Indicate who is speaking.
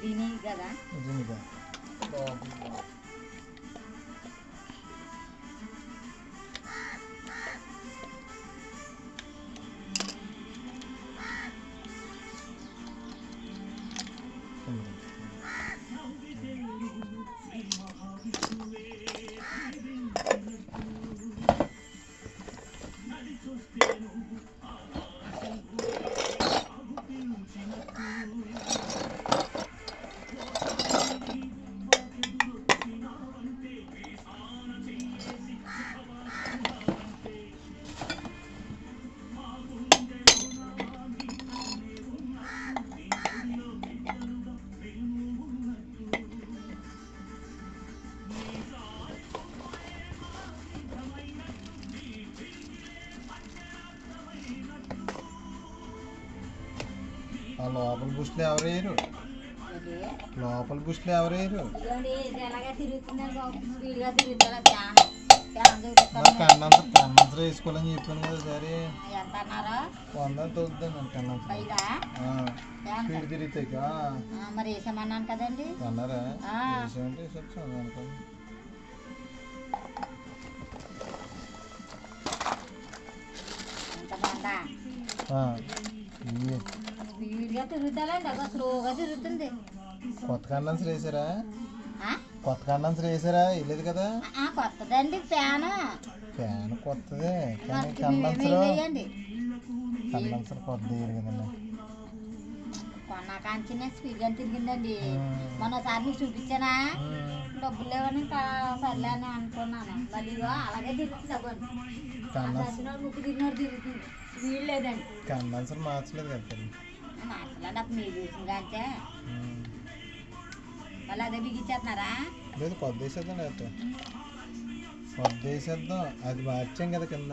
Speaker 1: దీని కదా
Speaker 2: దీనిగా లోపల బుష్లు ఎవరు వేయరు లోపల బుష్లు ఎవరు వేయరు కన్నంసర్ వేసుకోవాలని చెప్పాను కదా సరే 100 తోలుతాను స్పీడ్ తిరుగుతాయి
Speaker 1: మరి వేసామన్నాను కదండి
Speaker 2: అన్నారా వేసామంటే వేసొచ్చాను అనుకోండి
Speaker 1: స్పీడ్గా తిరుగుతానండి అదో స్లోగా తిరుగుతుంది
Speaker 2: కొత్త కండెన్సర్ వేసారా కొత్త కండెన్సర్ వేసారా వెళ్ళేది కదా
Speaker 1: కొత్తదండి ఫ్యాన్
Speaker 2: కొత్తదే కానీ కండెన్సర్ కొత్త వేయరు కదండి
Speaker 1: కొన్నా కాంచిన స్పీడ్గా తిరిగిందండి మొన్నసారి నీకు చూపించానా డబ్బులు లేవని సర్లే అని అనుకున్నాను మళ్ళీ అలాగే తిరుగుతుంది ముక్కు తిరిగినట్టు తిరుగుతుంది స్పీడ్ లేదండి
Speaker 2: కండెన్సర్ మార్చలేదు కదా
Speaker 1: మార్చలేదు అప్పుడు మీరు చూసింది అంటే మళ్ళీ అదే బిగించేస్తున్నారా
Speaker 2: లేదు కొద్ది వేసేద్దాం లేకపోతే కొద్ది వేసేద్దాం అది మార్చాం కదా కింద